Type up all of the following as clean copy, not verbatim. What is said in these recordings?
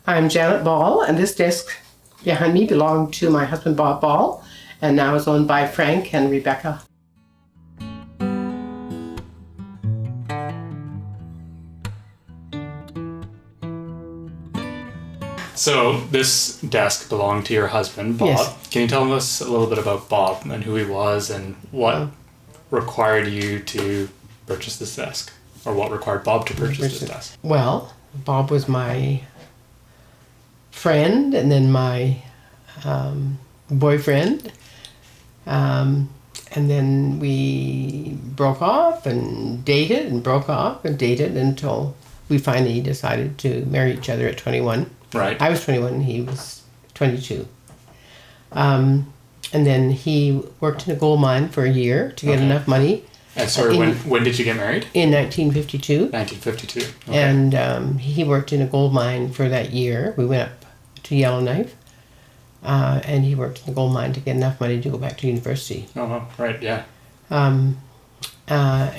I'm Janet Ball, and this desk behind me belonged to my husband Bob Ball, and now is owned by Frank and Rebecca. So this desk belonged to your husband, Bob. Yes. Can you tell us a little bit about Bob and who he was and what required you to purchase this desk? Or what required Bob to purchase this desk? Well, Bob was my friend and then my boyfriend. And then we broke off and dated and broke off and dated until we finally decided to marry each other at 21. Right. I was 21 and he was 22. And then he worked in a gold mine for a year to get enough money. And sorry, when did you get married? In 1952. 1952. Okay. And he worked in a gold mine for that year. We went up to Yellowknife. And he worked in the gold mine to get enough money to go back to university. Oh, right, yeah.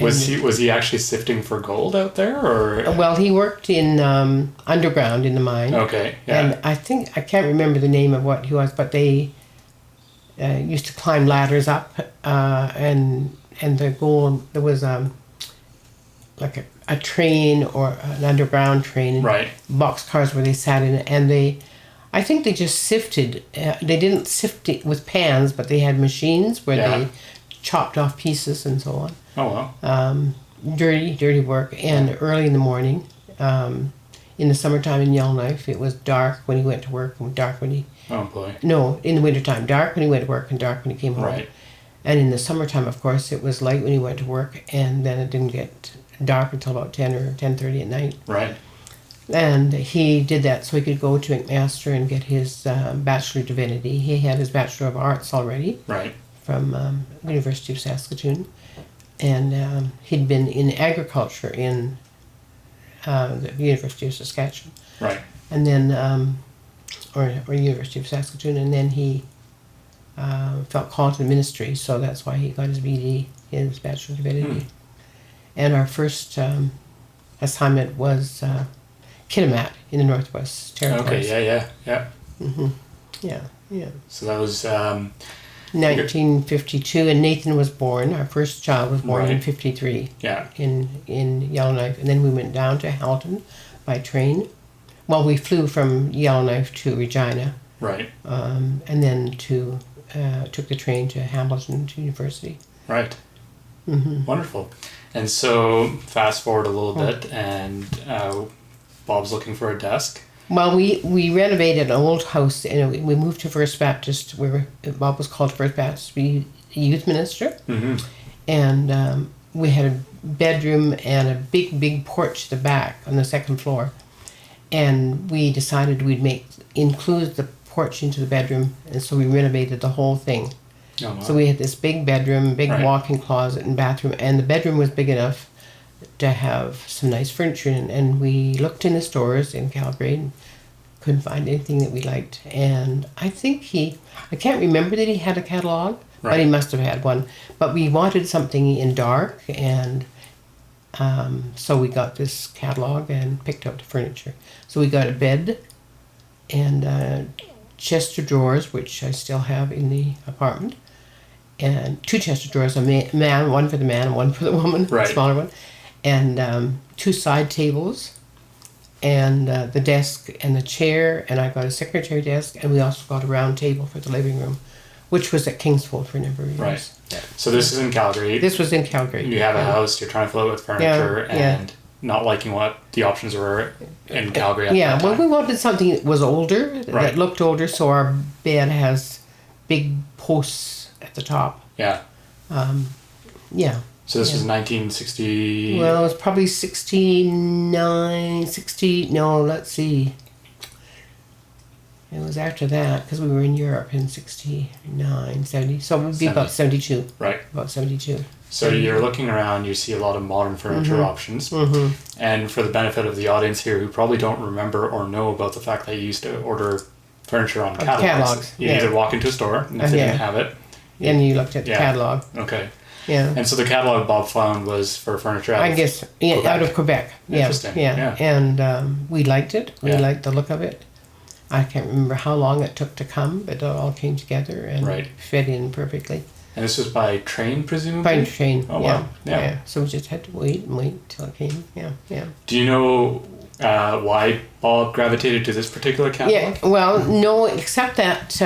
Was he actually sifting for gold out there, or? Well, he worked in underground in the mine. Okay, yeah. And I can't remember the name of what he was, but they used to climb ladders up, and the gold, there was like a train or an underground train, right? Boxcars where they sat in, and I think they just sifted. They didn't sift it with pans, but they had machines where they chopped off pieces and so on. Oh, wow. Dirty work. And early in the morning, in the summertime in Yellowknife, it was dark when he went to work and dark when he... Oh, boy. No, in the wintertime. Dark when he went to work and dark when he came home. Right. And in the summertime, of course, it was light when he went to work, and then it didn't get dark until about 10 or 10:30 at night. Right. And he did that so he could go to McMaster and get his Bachelor of Divinity. He had his Bachelor of Arts already. Right. From University of Saskatoon. And he'd been in agriculture in the University of Saskatchewan. Right. And then, or University of Saskatoon, and then he felt called to the ministry, so that's why he got his BD, his Bachelor of Divinity. And our first assignment was Kitimat in the Northwest Territories. Okay, yeah. Mm-hmm. Yeah. So that was... 1952, and Nathan was born. Our first child was born in 53. Yeah. In Yellowknife, and then we went down to Hamilton by train. Well, we flew from Yellowknife to Regina. Right. And then took the train to Hamilton to university. Right. Mm-hmm. Wonderful. And so fast forward a little bit, and Bob's looking for a desk. Well, we renovated an old house, and we moved to First Baptist, where Bob was called First Baptist youth minister. Mm-hmm. And we had a bedroom and a big porch at the back on the second floor. And we decided we'd include the porch into the bedroom, and so we renovated the whole thing. Oh, wow. So we had this big bedroom, big walk-in closet and bathroom, and the bedroom was big enough to have some nice furniture in, and we looked in the stores in Calgary and couldn't find anything that we liked. And I think I can't remember that he had a catalog, but he must have had one. But we wanted something in dark, and so we got this catalog and picked up the furniture. So we got a bed and a chest of drawers, which I still have in the apartment, and two chest of drawers, a man, one for the man and one for the woman, smaller one. And two side tables, and the desk and the chair, and I got a secretary desk, and we also got a round table for the living room, which was at Kingsfold for a number of years. Right. Yeah. So this is in Calgary. This was in Calgary. You have a house, you're trying to fill it with furniture, and not liking what the options were in Calgary at that time. Well, we wanted something that was older, that looked older, so our bed has big posts at the top. Yeah. So this was 1960... Well, it was probably 60... No, let's see. It was after that, because we were in Europe in 69, 70. So it would be about 72. Right. About 72. So you're looking around, you see a lot of modern furniture options. Mm-hmm. And for the benefit of the audience here who probably don't remember or know about the fact that you used to order furniture on catalogs. You either walk into a store, and if they didn't have it... And you looked at the catalog. Okay. Yeah. And so the catalog Bob found was for furniture out of Quebec. Interesting. Yeah. And we liked it. We liked the look of it. I can't remember how long it took to come, but it all came together and Right. fit in perfectly. And this was by train, presumably? By train, Oh, yeah, wow. Yeah. So we just had to wait and wait till it came. Yeah, yeah. Do you know why Bob gravitated to this particular catalog? Yeah, well, no, except that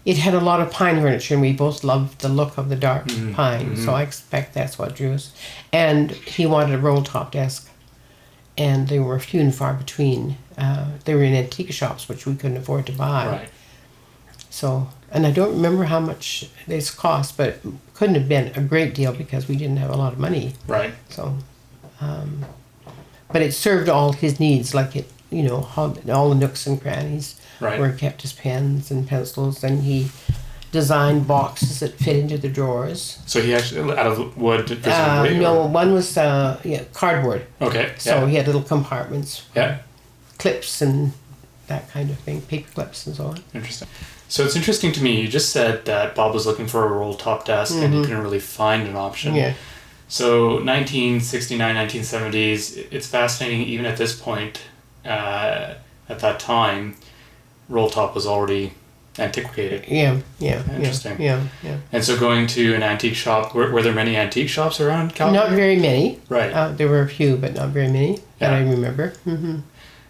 it had a lot of pine furniture, and we both loved the look of the dark pine, so I expect that's what drew us. And he wanted a roll top desk, and they were few and far between. They were in antique shops, which we couldn't afford to buy. Right. So, and I don't remember how much this cost, but it couldn't have been a great deal because we didn't have a lot of money. Right. So, but it served all his needs, like it, you know, all the nooks and crannies Right. where he kept his pens and pencils, and he designed boxes that fit into the drawers. So he actually, out of wood, presumably? No, or- one was cardboard. Okay. So yeah. he had little compartments, Yeah. clips and that kind of thing, paper clips and so on. Interesting. So it's interesting to me, you just said that Bob was looking for a roll top desk and he couldn't really find an option. Yeah. So 1969, 1970s, it's fascinating even at this point, at that time, roll top was already antiquated. Yeah. Interesting. Yeah. And so going to an antique shop, were there many antique shops around Calgary? Not very many. Right. There were a few, but not very many that Yeah. I remember. Mm-hmm.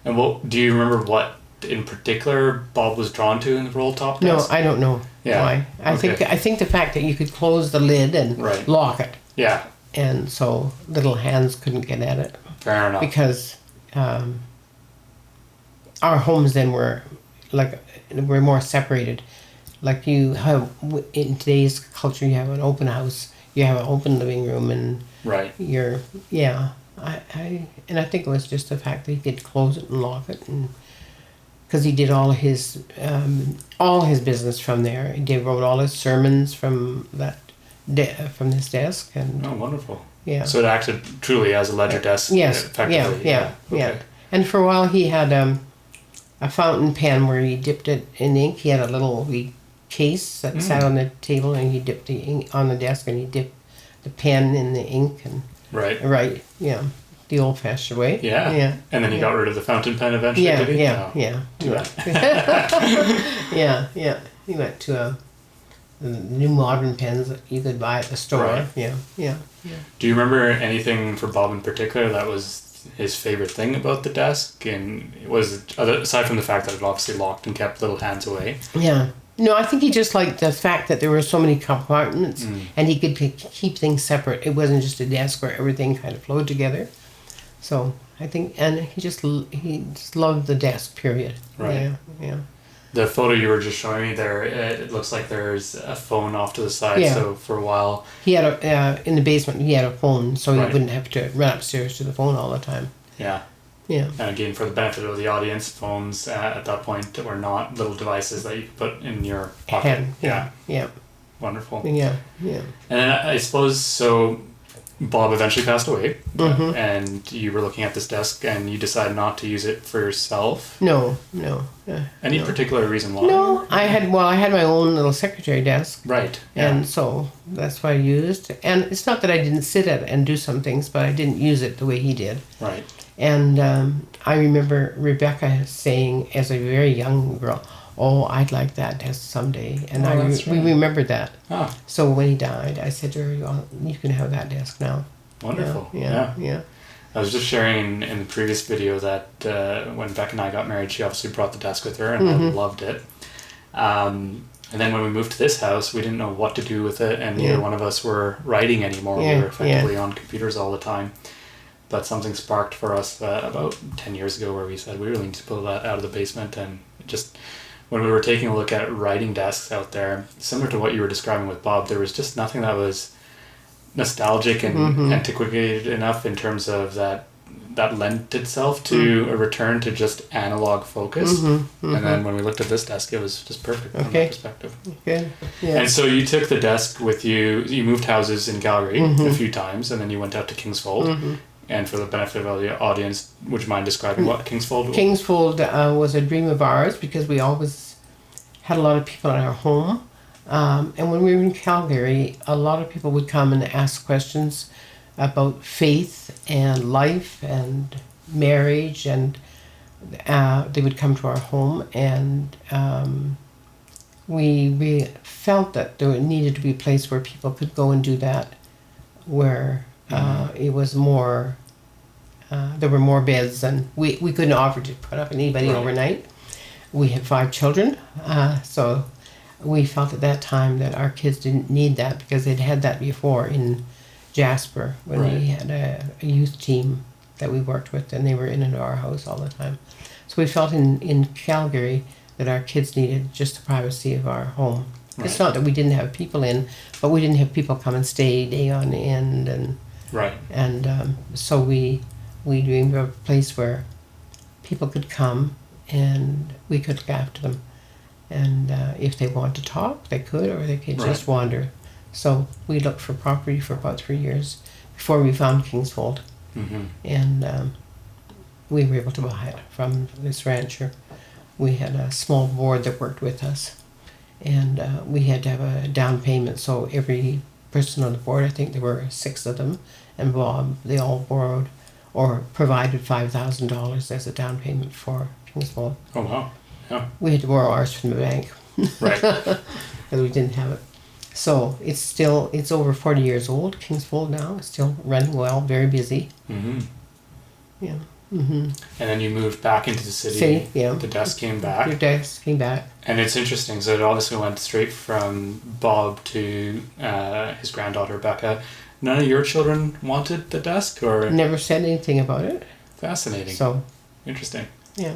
And do you remember what in particular Bob was drawn to in the roll top No, desk? I don't know Yeah. why. I think the fact that you could close the lid and Right. lock it, Yeah, and so little hands couldn't get at it fair enough. because our homes then were more separated. Like you have in today's culture, you have an open house, you have an open living room, and Right. I think it was just the fact that he could close it and lock it, and because he did all his business from there. He wrote all his sermons from from this desk, and Oh, wonderful. yeah. So it acted truly as a ledger desk. Yes. Effectively. Yeah. Okay. And for a while, he had a fountain pen where he dipped it in ink. He had a little wee case that sat on the table, and he dipped the ink on the desk, and he dipped the pen in the ink, and Right. the old-fashioned way. Yeah. And then he got rid of the fountain pen eventually, did he? No. Too bad. Yeah. He went to the new modern pens that you could buy at the store. Right. Yeah. Do you remember anything for Bob in particular that was his favorite thing about the desk? And was it, aside from the fact that it obviously locked and kept little hands away? Yeah. No, I think he just liked the fact that there were so many compartments and he could keep things separate. It wasn't just a desk where everything kind of flowed together. So I think, and he just loved the desk, period. Right. Yeah. The photo you were just showing me there, it looks like there's a phone off to the side. Yeah. So for a while, He had in the basement, he had a phone, so he Right. wouldn't have to run upstairs to the phone all the time. yeah. Yeah. And again, for the benefit of the audience, phones at that point were not little devices that you could put in your pocket. Hand. Yeah. Wonderful. Yeah. And then I suppose, so Bob eventually passed away, Mm-hmm. and you were looking at this desk and you decided not to use it for yourself. No. Any particular reason why? No, I had my own little secretary desk. Right. Yeah. And so that's what I used. And it's not that I didn't sit at it and do some things, but I didn't use it the way he did. Right. And I remember Rebecca saying, as a very young girl, "Oh, I'd like that desk someday." And that's we right. remembered that. Ah, So when he died, I said to her, "Well, you can have that desk now." wonderful. Yeah. I was just sharing in the previous video that when Beck and I got married, she obviously brought the desk with her, and I loved it. And then when we moved to this house, we didn't know what to do with it, and neither one of us were writing anymore. Yeah, We were effectively on computers all the time. But something sparked for us about 10 years ago where we said we really need to pull that out of the basement. And just when we were taking a look at writing desks out there, similar to what you were describing with Bob, there was just nothing that was nostalgic and antiquated enough in terms of that lent itself to a return to just analog focus. And then when we looked at this desk, it was just perfect from that perspective. Good. Yeah. And so you took the desk with you, you moved houses in Calgary a few times, and then you went out to Kingsfold. And for the benefit of the audience, would you mind describing what Kingsfold was? Kingsfold was a dream of ours because we always had a lot of people in our home. And when we were in Calgary, a lot of people would come and ask questions about faith and life and marriage and they would come to our home, and we felt that there needed to be a place where people could go and do that, where it was more, there were more beds, and we couldn't offer to put up anybody overnight. We had 5 children, so we felt at that time that our kids didn't need that, because they'd had that before in Jasper, when we had a youth team that we worked with, and they were in and out of our house all the time. So we felt in Calgary that our kids needed just the privacy of our home. Right. It's not that we didn't have people in, but we didn't have people come and stay day on end, and so we dreamed of a place where people could come and we could look after them, and if they want to talk, they could, or they could just wander. So we looked for property for about 3 years before we found Kingsfold, and we were able to buy it from this rancher. We had a small board that worked with us, and we had to have a down payment. So every person on the board, I think there were 6 of them, and Bob, they all borrowed or provided $5,000 as a down payment for Kingsfold. Oh wow! Yeah. We had to borrow ours from the bank, right? Because we didn't have it. So it's over 40 years old. Kingsfold now, it's still running well, very busy. Yeah. And then you moved back into the city. The desk came back. Your desk came back. And it's interesting. So it obviously went straight from Bob to his granddaughter Becca. None of your children wanted the desk, or never said anything about it. Fascinating. So interesting. Yeah.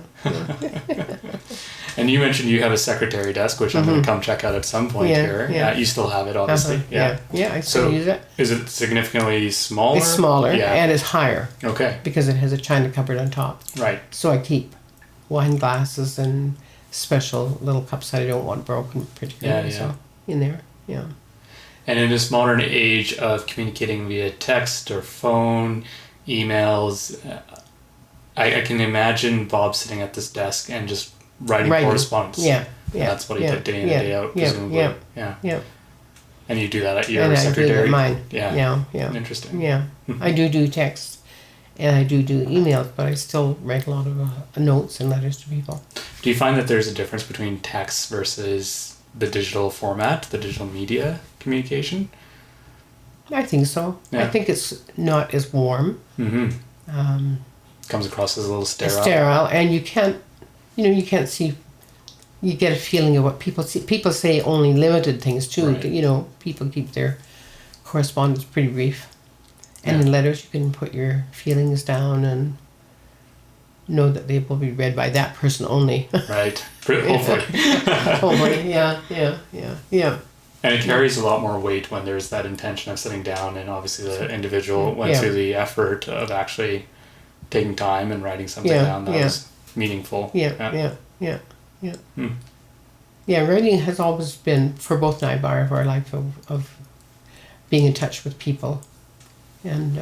And you mentioned you have a secretary desk, which I'm going to come check out at some point here. Yeah. You still have it, obviously. Yeah, I still use it. Is it significantly smaller? It's smaller, and it's higher. Okay. Because it has a china cupboard on top. Right. So I keep wine glasses and special little cups that I don't want broken, particularly. So in there, And in this modern age of communicating via text or phone, emails, I can imagine Bob sitting at this desk and just writing correspondence. Yeah. And that's what he did day in and day out, presumably. Yeah. And you do that at your secretary? I do it at mine. Yeah. Interesting. Yeah. I do text, and I do emails, but I still write a lot of notes and letters to people. Do you find that there's a difference between text versus the digital format, the digital media communication? I think so. I think it's not as warm. Comes across as a little sterile. Sterile, and you can't see. You get a feeling of what people see. People say only limited things too. Right. People keep their correspondence pretty brief, and in letters you can put your feelings down and know that they will be read by that person only. Right. Hopefully. Hopefully. Yeah. And it carries a lot more weight when there's that intention of sitting down, and obviously the individual went through the effort of actually taking time and writing something down that was meaningful. Yeah, writing has always been, for both and I, a part of our life of being in touch with people. And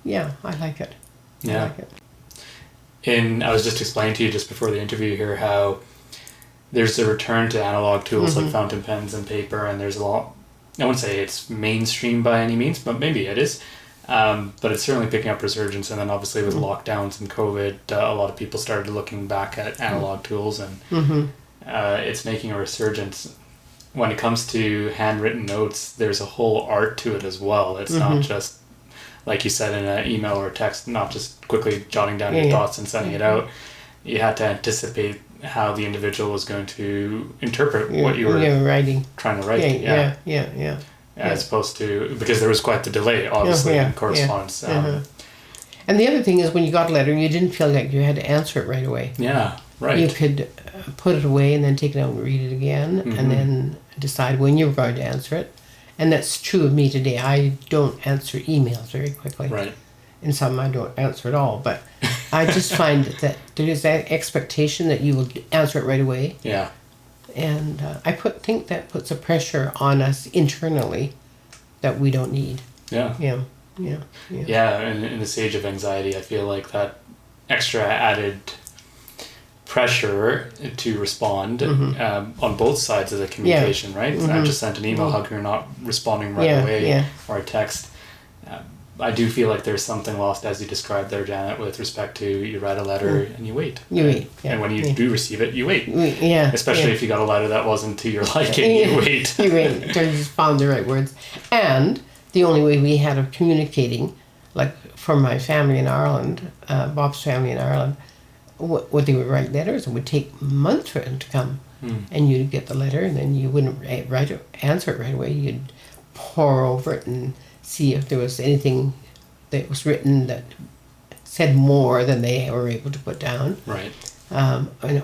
I like it. Yeah. I like it. And I was just explaining to you just before the interview here how there's a return to analog tools like fountain pens and paper, and there's a lot, I wouldn't say it's mainstream by any means, but maybe it is. But it's certainly picking up resurgence, and then obviously with lockdowns and COVID, a lot of people started looking back at analog tools, and it's making a resurgence. When it comes to handwritten notes, there's a whole art to it as well. It's not just, like you said in an email or a text, not just quickly jotting down your thoughts and sending it out. You had to anticipate how the individual was going to interpret what you were writing, trying to write. As opposed to, because there was quite the delay, obviously, in correspondence. And the other thing is, when you got a letter, you didn't feel like you had to answer it right away. Yeah, right. You could put it away and then take it out and read it again, and then decide when you were going to answer it. And that's true of me today. I don't answer emails very quickly. Right. And some I don't answer at all. But I just find that there is that expectation that you will answer it right away. Yeah. And I think that puts a pressure on us internally that we don't need. Yeah, and in this age of anxiety, I feel like that extra added pressure to respond on both sides of the communication, right? I just sent an email, how come you're not responding right away, or a text? I do feel like there's something lost, as you described there, Janet, with respect to you write a letter and you wait. You wait. Yeah. And when you do receive it, you wait. Yeah. Especially if you got a letter that wasn't to your liking, you wait. You wait until you just found the right words. And the only way we had of communicating, like for my family in Ireland, Bob's family in Ireland, what they would write letters, it would take months for them to come. And you'd get the letter, and then you wouldn't answer it right away. You'd pore over it and see if there was anything that was written that said more than they were able to put down. Right.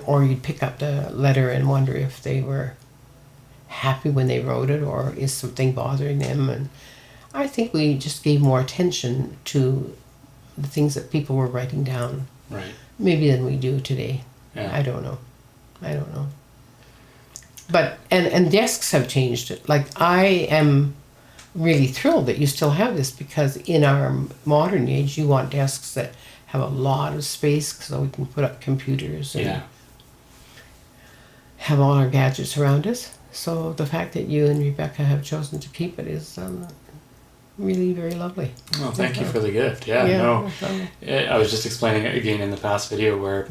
Or you'd pick up the letter and wonder if they were happy when they wrote it, or is something bothering them. And I think we just gave more attention to the things that people were writing down. Right. Maybe than we do today. Yeah. I don't know. But, and desks have changed. Like, I am really thrilled that you still have this, because in our modern age, you want desks that have a lot of space so we can put up computers and have all our gadgets around us. So the fact that you and Rebecca have chosen to keep it is really very lovely. Well, thank you for the gift. I was just explaining it again in the past video where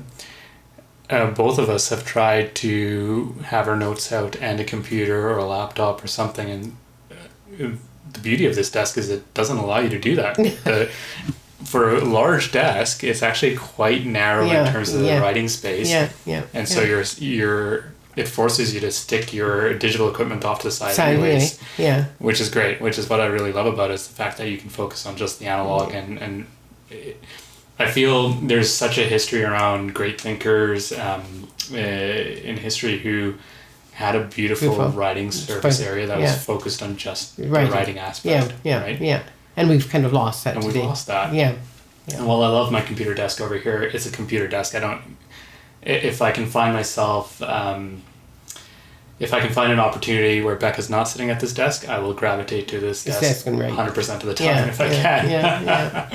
both of us have tried to have our notes out and a computer or a laptop or something, and the beauty of this desk is it doesn't allow you to do that. For a large desk, it's actually quite narrow in terms of the writing space. And so it forces you to stick your digital equipment off to the side anyways. Which is great, which is what I really love about it, is the fact that you can focus on just the analog. And I feel there's such a history around great thinkers in history who had a beautiful writing surface area that was focused on just the writing aspect. And we've kind of lost that today. And we've lost that. And while I love my computer desk over here, it's a computer desk. If I can find myself, if I can find an opportunity where Becca's not sitting at this desk, I will gravitate to this desk 100% of the time if I can.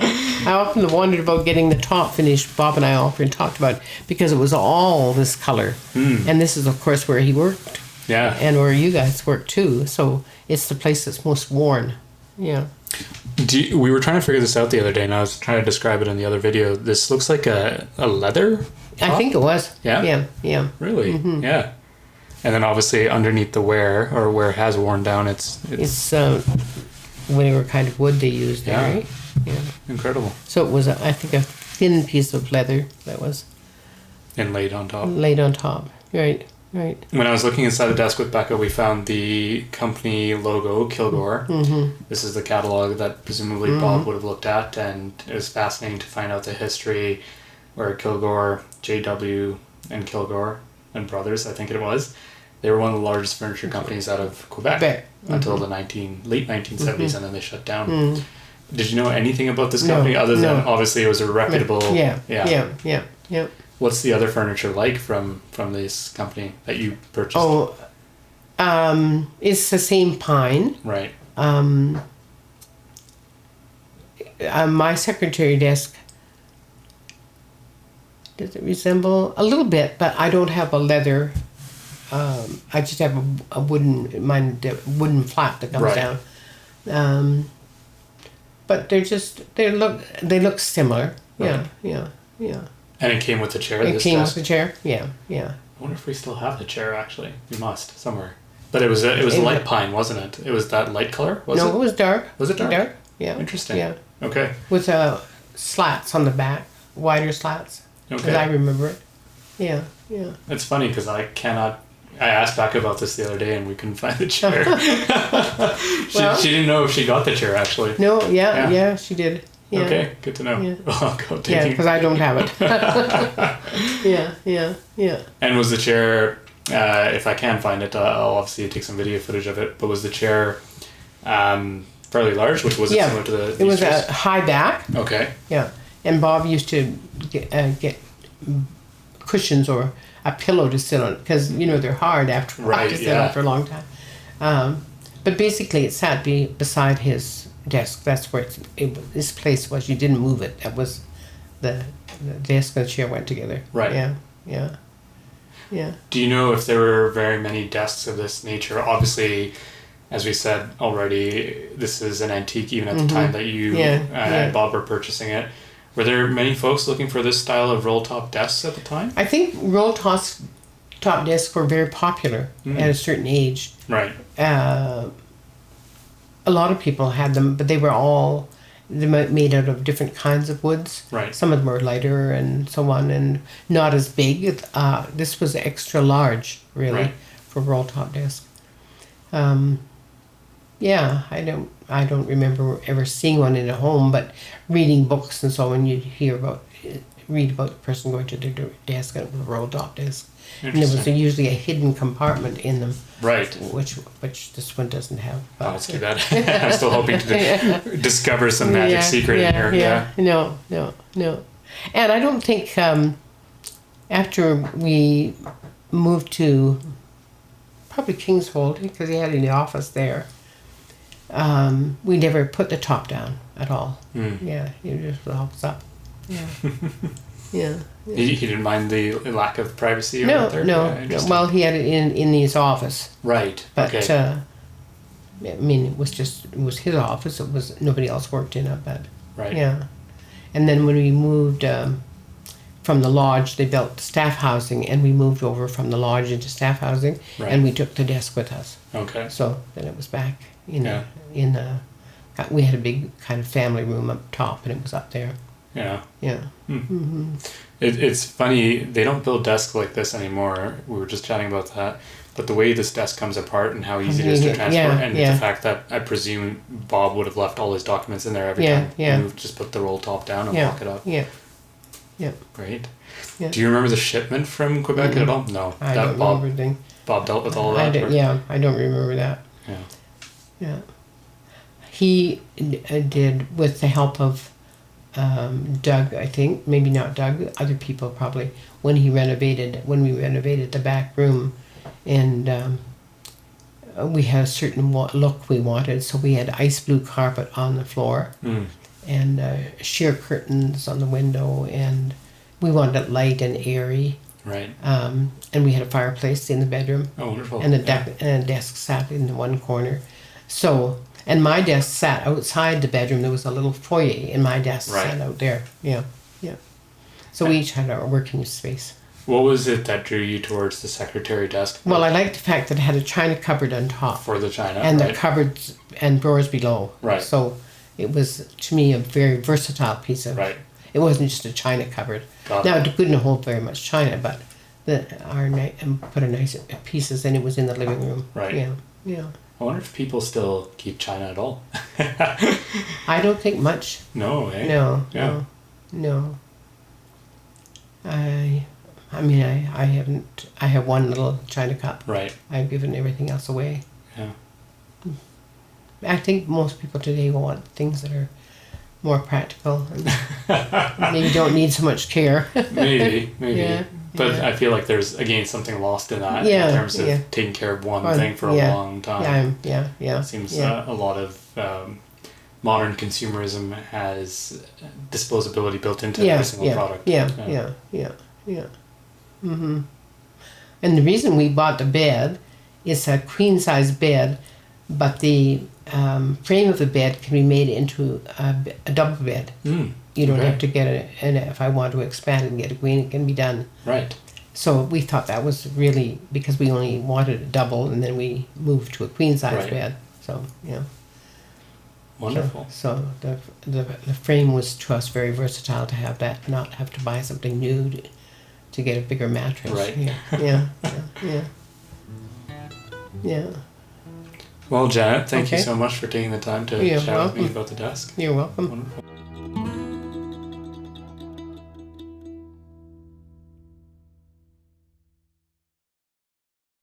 I often wondered about getting the top finished. Bob and I often talked about, because it was all this color. And this is, of course, where he worked. And where you guys work too. So it's the place that's most worn. We were trying to figure this out the other day, and I was trying to describe it in the other video. This looks like a leather top? I think it was. Yeah. Really? Yeah. And then obviously underneath the wear, or where it has worn down, it's whatever kind of wood they used there, right? Incredible. So it was, I think, a thin piece of leather that was inlaid on top. Right. When I was looking inside the desk with Becca, we found the company logo, Kilgore. This is the catalog that presumably Bob would have looked at, and it was fascinating to find out the history where Kilgore, J.W. and Kilgore and Brothers, I think it was, they were one of the largest furniture companies out of Quebec until the late 1970s, and then they shut down. Did you know anything about this company other than obviously it was a reputable... Yeah. What's the other furniture like from this company that you purchased? It's the same pine. Right. My secretary desk, does it resemble a little bit, but I don't have a leather. I just have a wooden flap that comes down. But they look similar. Right. Yeah. And it came with the chair? It came with the chair, yeah. I wonder if we still have the chair, actually. We must, somewhere. But it was light pine, wasn't it? It was that light color, was it? No, it was dark. Was it dark? Dark, yeah. Interesting. Yeah. Okay. With slats on the back, wider slats. Okay. Because I remember it. Yeah. It's funny, because I asked Becca about this the other day, and we couldn't find the chair. She didn't know if she got the chair, actually. No, yeah, she did. Yeah. Okay, good to know. I'll go take it. Yeah, because I don't have it. Yeah. And was the chair, if I can find it, I'll obviously take some video footage of it, but was the chair fairly large? Was it similar to the... It was a high back. Okay. Yeah. And Bob used to get cushions or a pillow to sit on, because, they're hard after to sit on for a long time. But basically it sat beside his desk. That's where this place was. You didn't move it. That was the desk and the chair went together. Right. Yeah. Do you know if there were very many desks of this nature? Obviously, as we said already, this is an antique even at the time that you and Bob were purchasing it. Were there many folks looking for this style of roll-top desks at the time? I think top desks were very popular at a certain age. Right. A lot of people had them, but they were made out of different kinds of woods. Right. Some of them were lighter and so on, and not as big. This was extra large, really, for roll-top desk. Yeah, I don't remember ever seeing one in a home, but reading books and so on, you'd read about the person going to their desk and it was a roll-top desk. And there was usually a hidden compartment in them. Right. Which this one doesn't have. Oh, that's too bad. I'm still hoping to discover some magic secret in here. Yeah. No. And I don't think after we moved to probably Kingshold, because he had in the office there, we never put the top down at all. Yeah, he just helps up. Yeah. Yeah. He didn't mind the lack of privacy? No. Well, he had it in his office. Right. But, okay. I mean, it was his office. It was, nobody else worked in it, but. Right. Yeah. And then when we moved from the lodge, they built staff housing, and we moved over from the lodge into staff housing, and we took the desk with us. Okay. So then it was back we had a big kind of family room up top, and it was up there. Yeah. Yeah. Mm-hmm. It's funny, they don't build desks like this anymore. We were just chatting about that. But the way this desk comes apart and how easy it is to transport, and the fact that I presume Bob would have left all his documents in there every time he moved, just put the roll top down and lock it up. Yeah. Yeah. Great. Yeah. Do you remember the shipment from Quebec at all? No. I don't remember anything. Bob dealt with all that? I don't remember that. Yeah. Yeah. He did, with the help of Doug, I think, maybe not Doug, other people probably, when we renovated the back room, and we had a certain look we wanted, so we had ice blue carpet on the floor, and sheer curtains on the window, and we wanted it light and airy. Right. And we had a fireplace in the bedroom. Oh, wonderful. And a desk sat in the one corner. So, and my desk sat outside the bedroom. There was a little foyer, and my desk sat out there. Yeah. So we each had our working space. What was it that drew you towards the secretary desk? Well, I liked the fact that it had a china cupboard on top. For the china, and the cupboards and drawers below. Right. So it was, to me, a very versatile piece of... Right. It wasn't just a china cupboard. Now, it couldn't hold very much china, but put a nice pieces, and it was in the living room. Right. Yeah. I wonder if people still keep china at all. I don't think much. No, eh? No. I mean, I haven't. I have one little china cup. Right. I've given everything else away. Yeah. I think most people today want things that are more practical and maybe don't need so much care. maybe. Yeah, but I feel like there's, again, something lost in that in terms of taking care of one thing for a long time. Yeah. It seems a lot of modern consumerism has disposability built into every single product. Yeah. Mm-hmm. And the reason we bought the bed is a queen-size bed, but the frame of the bed can be made into a double bed. You don't have to get it, and if I want to expand it and get a queen, it can be done. Right. So we thought that was really, because we only wanted a double, and then we moved to a queen-size bed. So, yeah. Wonderful. So the frame was, to us, very versatile to have that, not have to buy something new to get a bigger mattress. Right. Yeah. Well, Janet, thank you so much for taking the time to chat with me about the desk. You're welcome. Wonderful.